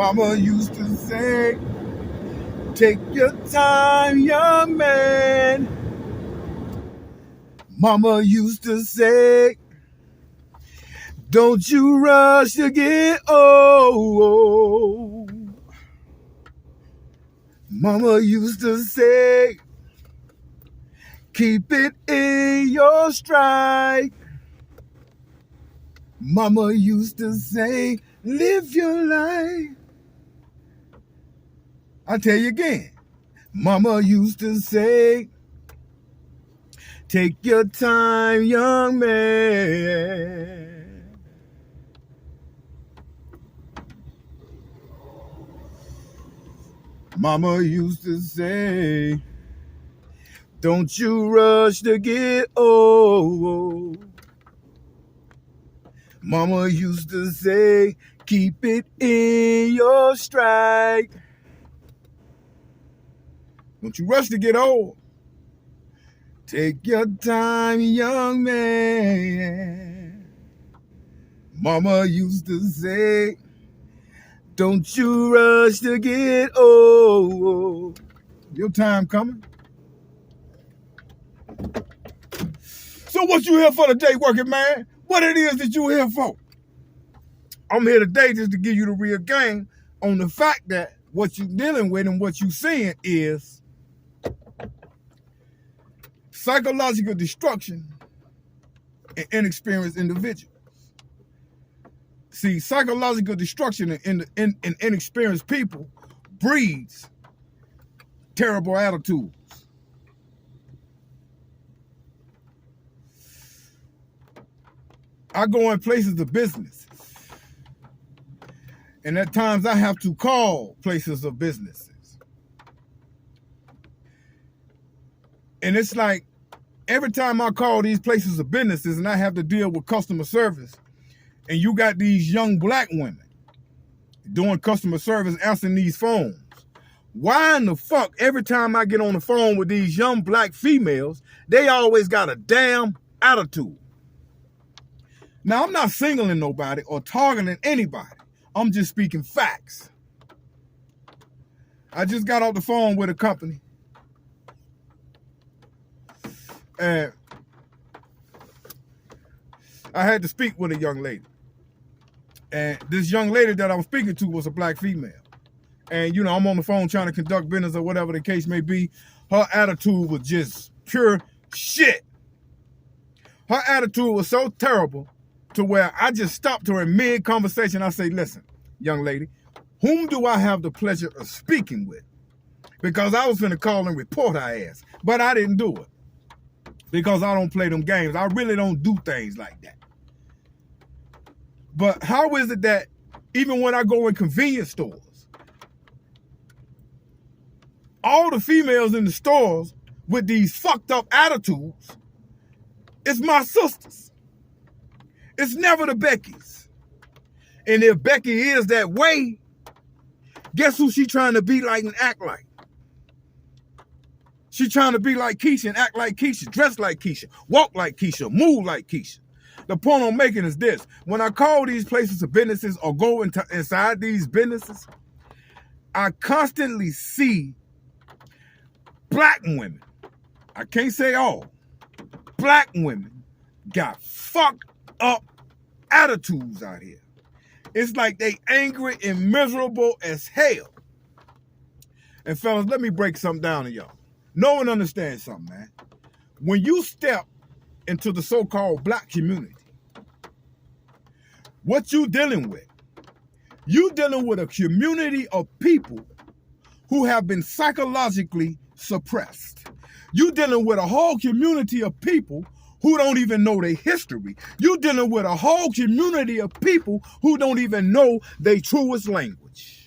Mama used to say, take your time, young man. Mama used to say, don't you rush to get old. Mama used to say, keep it in your stride. Mama used to say, live your life. I tell you again, Mama used to say, take your time, young man. Mama used to say, don't you rush to get old. Mama used to say, keep it in your stride. Don't you rush to get old. Take your time, young man. Mama used to say, don't you rush to get old. Your time coming. So what you here for today, working man? What it is that you here for? I'm here today just to give you the real game on the fact that what you dealing with and what you seeing is psychological destruction in inexperienced individuals. See, psychological destruction in inexperienced people breeds terrible attitudes. I go in places of business, and at times I have to call places of businesses. And it's like every time I call these places of businesses and I have to deal with customer service, and you got these young black women doing customer service, answering these phones. Why in the fuck, every time I get on the phone with these young black females, they always got a damn attitude? Now, I'm not singling nobody or targeting anybody. I'm just speaking facts. I just got off the phone with a company. And I had to speak with a young lady. And this young lady that I was speaking to was a black female. And, you know, I'm on the phone trying to conduct business or whatever the case may be. Her attitude was just pure shit. Her attitude was so terrible to where I just stopped her in mid-conversation. I say, listen, young lady, whom do I have the pleasure of speaking with? Because I was going to call and report her ass, but I didn't do it. Because I don't play them games. I really don't do things like that. But how is it that even when I go in convenience stores, all the females in the stores with these fucked up attitudes, it's my sisters. It's never the Beckys. And if Becky is that way, guess who she trying to be like and act like? She trying to be like Keisha and act like Keisha, dress like Keisha, walk like Keisha, move like Keisha. The point I'm making is this. When I call these places of businesses or go inside these businesses, I constantly see black women, I can't say all, black women got fucked up attitudes out here. It's like they angry and miserable as hell. And fellas, let me break something down to y'all. No one understands something, man. When you step into the so-called black community, what you dealing with? You dealing with a community of people who have been psychologically suppressed. You dealing with a whole community of people who don't even know their history. You dealing with a whole community of people who don't even know their truest language.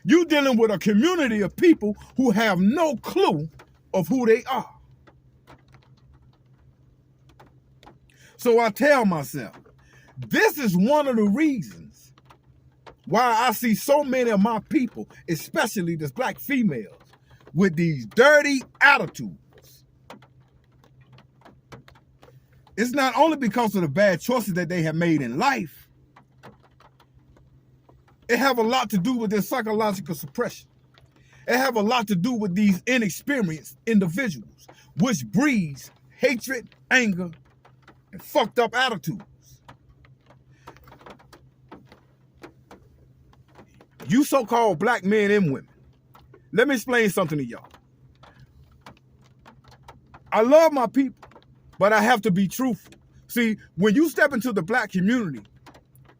You dealing with a community of people who have no clue of who they are. So I tell myself, this is one of the reasons why I see so many of my people, especially this black females, with these dirty attitudes. It's not only because of the bad choices that they have made in life, It have a lot to do with their psychological suppression. It have a lot to do with these inexperienced individuals, which breeds hatred, anger, and fucked up attitudes. You so-called black men and women, let me explain something to y'all. I love my people, but I have to be truthful. See, when you step into the black community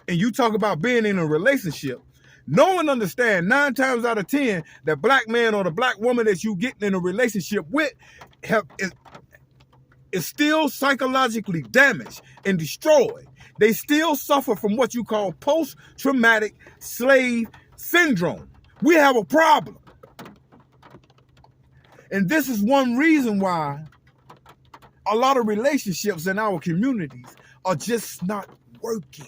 and you talk about being in a relationship, no one understands 9 times out of 10 the black man or the black woman that you get in a relationship with is still psychologically damaged and destroyed. They still suffer from what you call post-traumatic slave syndrome. We have a problem. And this is one reason why a lot of relationships in our communities are just not working.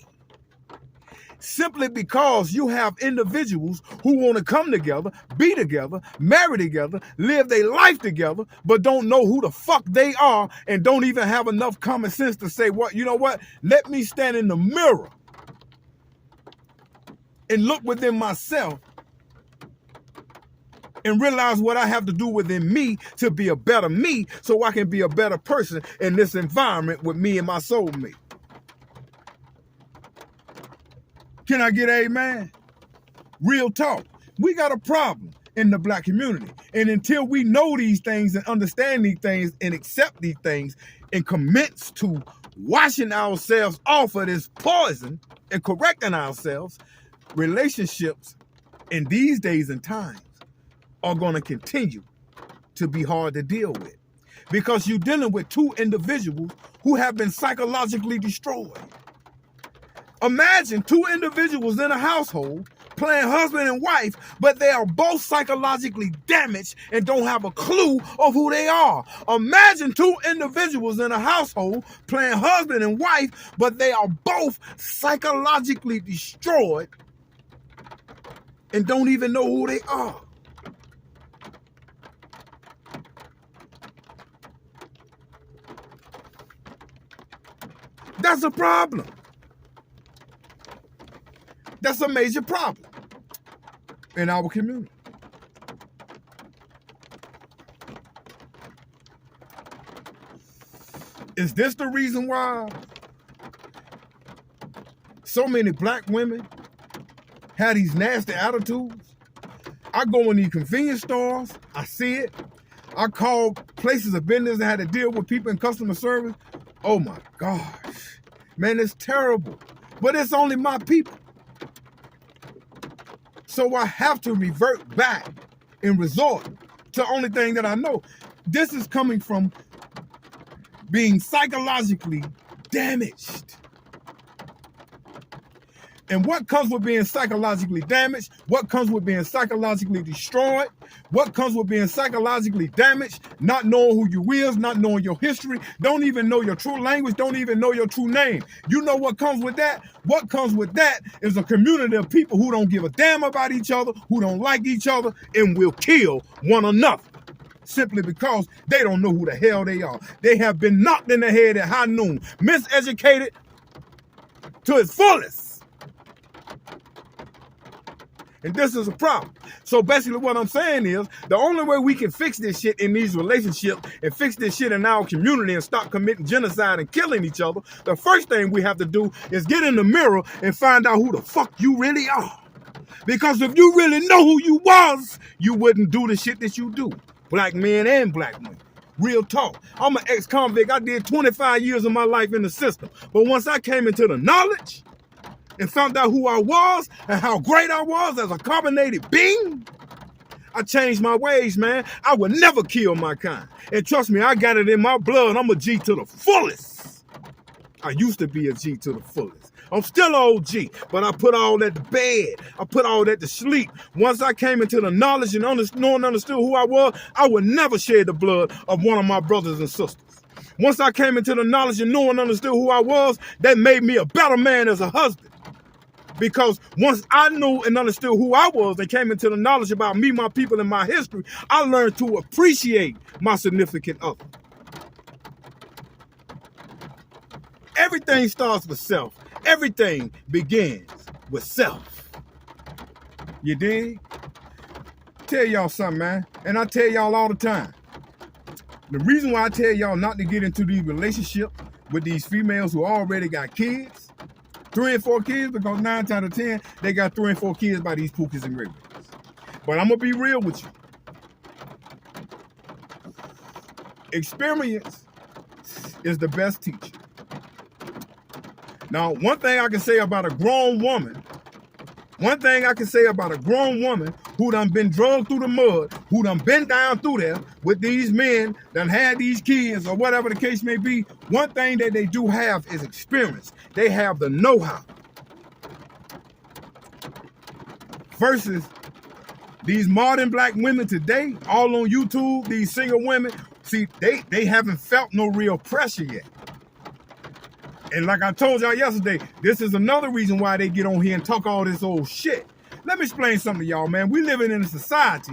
Simply because you have individuals who want to come together, be together, marry together, live their life together, but don't know who the fuck they are and don't even have enough common sense to say, what, you know what? Let me stand in the mirror and look within myself and realize what I have to do within me to be a better me so I can be a better person in this environment with me and my soulmate. Can I get amen? Real talk. We got a problem in the black community. And until we know these things and understand these things and accept these things and commence to washing ourselves off of this poison and correcting ourselves, relationships in these days and times are going to continue to be hard to deal with. Because you're dealing with 2 individuals who have been psychologically destroyed. Imagine 2 individuals in a household playing husband and wife, but they are both psychologically damaged and don't have a clue of who they are. Imagine 2 individuals in a household playing husband and wife, but they are both psychologically destroyed and don't even know who they are. That's a problem. That's a major problem in our community. Is this the reason why so many black women have these nasty attitudes? I go in these convenience stores, I see it. I call places of business and had to deal with people in customer service. Oh my gosh. Man, it's terrible. But it's only my people. So I have to revert back and resort to the only thing that I know. This is coming from being psychologically damaged. And what comes with being psychologically damaged? What comes with being psychologically destroyed? What comes with being psychologically damaged? Not knowing who you is, not knowing your history, don't even know your true language, don't even know your true name. You know what comes with that? What comes with that is a community of people who don't give a damn about each other, who don't like each other, and will kill one another. Simply because they don't know who the hell they are. They have been knocked in the head at high noon, miseducated to its fullest. And this is a problem. So basically what I'm saying is, the only way we can fix this shit in these relationships and fix this shit in our community and stop committing genocide and killing each other, the first thing we have to do is get in the mirror and find out who the fuck you really are. Because if you really know who you was, you wouldn't do the shit that you do. Black men and black women. Real talk. I'm an ex-convict. I did 25 years of my life in the system. But once I came into the knowledge and found out who I was and how great I was as a carbonated being, I changed my ways, man. I would never kill my kind. And trust me, I got it in my blood. I'm a G to the fullest. I used to be a G to the fullest. I'm still an OG, but I put all that to bed. I put all that to sleep. Once I came into the knowledge and understood who I was, I would never shed the blood of one of my brothers and sisters. Once I came into the knowledge and understood who I was, that made me a better man as a husband. Because once I knew and understood who I was and came into the knowledge about me, my people, and my history, I learned to appreciate my significant other. Everything starts with self. Everything begins with self. You dig? Tell y'all something, man. And I tell y'all all the time. The reason why I tell y'all not to get into these relationships with these females who already got kids, 3 and 4 kids, because 9 times out of 10, they got 3 and 4 kids by these Pookies and Ray Rays. But I'm going to be real with you. Experience is the best teacher. Now, one thing I can say about a grown woman, who done been drugged through the mud, who done been down through there with these men, done had these kids, or whatever the case may be, one thing that they do have is experience. They have the know-how. Versus these modern black women today, all on YouTube, these single women, see, they haven't felt no real pressure yet. And like I told y'all yesterday, this is another reason why they get on here and talk all this old shit. Let me explain something to y'all, man. We living in a society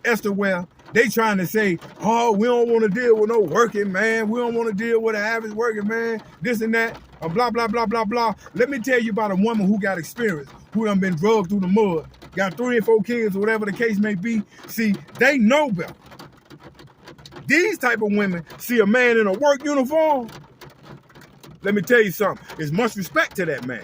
as to where they trying to say, oh, we don't want to deal with no working man. We don't want to deal with an average working man, this and that, or blah, blah, blah, blah, blah. Let me tell you about a woman who got experience, who done been drugged through the mud, got 3 and 4 kids, or whatever the case may be. See, they know better. These type of women see a man in a work uniform. Let me tell you something. There's much respect to that man.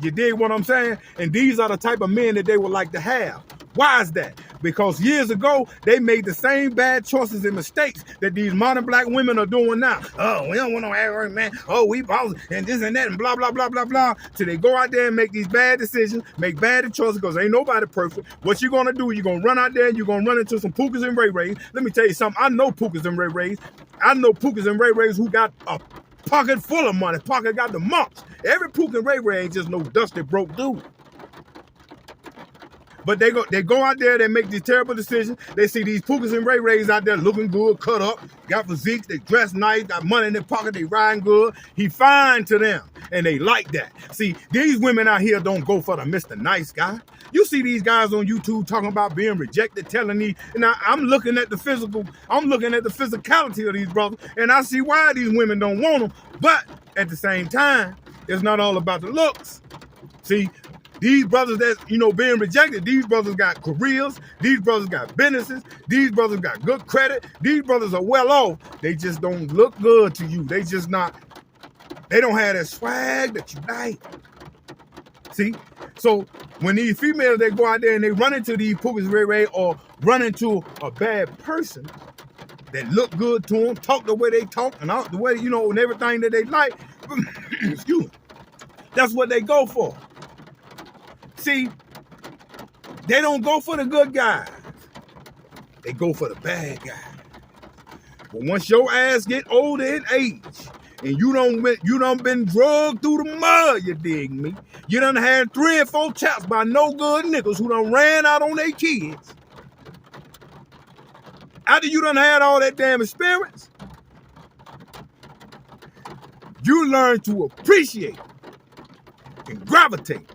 You dig what I'm saying? And these are the type of men that they would like to have. Why is that? Because years ago, they made the same bad choices and mistakes that these modern black women are doing now. Oh, we don't want no average man. Oh, we boss and this and that and blah, blah, blah, blah, blah. So they go out there and make these bad decisions, make bad choices because ain't nobody perfect. What you going to do, you're going to run out there and you're going to run into some Pookies and Ray Rays. Let me tell you something. I know Pookies and Ray Rays. I know Pookies and Ray Rays who got a pocket full of money. Pocket got the mumps. Every Pookie and Ray Ray ain't just no dusty broke dude. But they go out there, they make these terrible decisions. They see these Pookies and Ray Rays out there looking good, cut up, got physiques, they dress nice, got money in their pocket, they riding good. He fine to them, and they like that. See, these women out here don't go for the Mr. Nice Guy. You see these guys on YouTube talking about being rejected, telling these, and I'm looking at the physicality of these brothers, and I see why these women don't want them. But at the same time, it's not all about the looks. See, these brothers that's, being rejected, these brothers got careers, these brothers got businesses, these brothers got good credit, these brothers are well off. They just don't look good to you. They don't have that swag that you like. See? So when these females, they go out there and they run into these Pookies, Ray Ray, or run into a bad person that look good to them, talk the way they talk, and the way, and everything that they like, excuse me, that's what they go for. See, they don't go for the good guys. They go for the bad guys. But once your ass get older in age, and you done been drugged through the mud, you dig me? You done had 3 and 4 chaps by no good niggas who done ran out on their kids. After you done had all that damn experience, you learn to appreciate and gravitate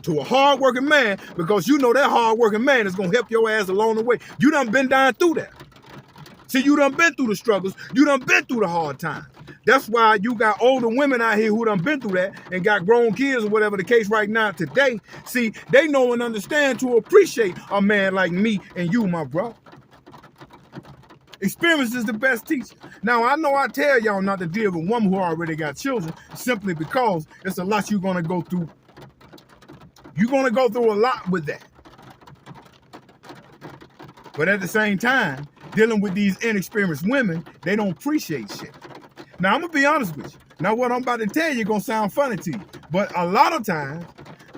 to a hard-working man, because you know that hard-working man is going to help your ass along the way. You done been down through that. See, you done been through the struggles. You done been through the hard times. That's why you got older women out here who done been through that and got grown kids or whatever the case right now today. See, they know and understand to appreciate a man like me and you, my bro. Experience is the best teacher. Now, I know I tell y'all not to deal with a woman who already got children simply because it's a lot you're going to go through. You're going to go through a lot with that. But at the same time, dealing with these inexperienced women, they don't appreciate shit. Now, I'm going to be honest with you. Now, what I'm about to tell you is going to sound funny to you. But a lot of times,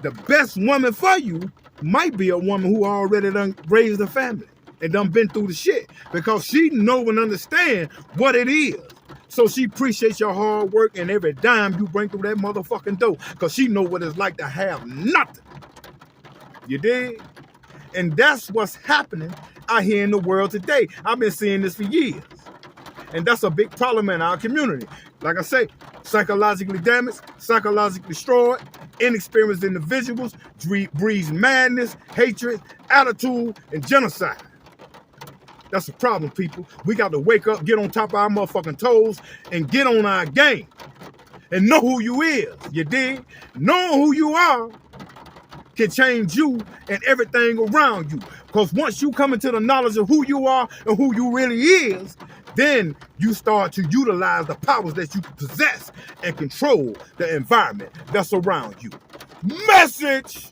the best woman for you might be a woman who already done raised a family and done been through the shit, because she know and understand what it is. So she appreciates your hard work and every dime you bring through that motherfucking door, because she know what it's like to have nothing. You dig? And that's what's happening out here in the world today. I've been seeing this for years. And that's a big problem in our community. Like I say, psychologically damaged, psychologically destroyed, inexperienced individuals, breeds madness, hatred, attitude, and genocide. That's a problem, people. We got to wake up, get on top of our motherfucking toes, and get on our game. And know who you is, you dig? Knowing who you are can change you and everything around you. Because once you come into the knowledge of who you are and who you really is, then you start to utilize the powers that you possess and control the environment that's around you. Message!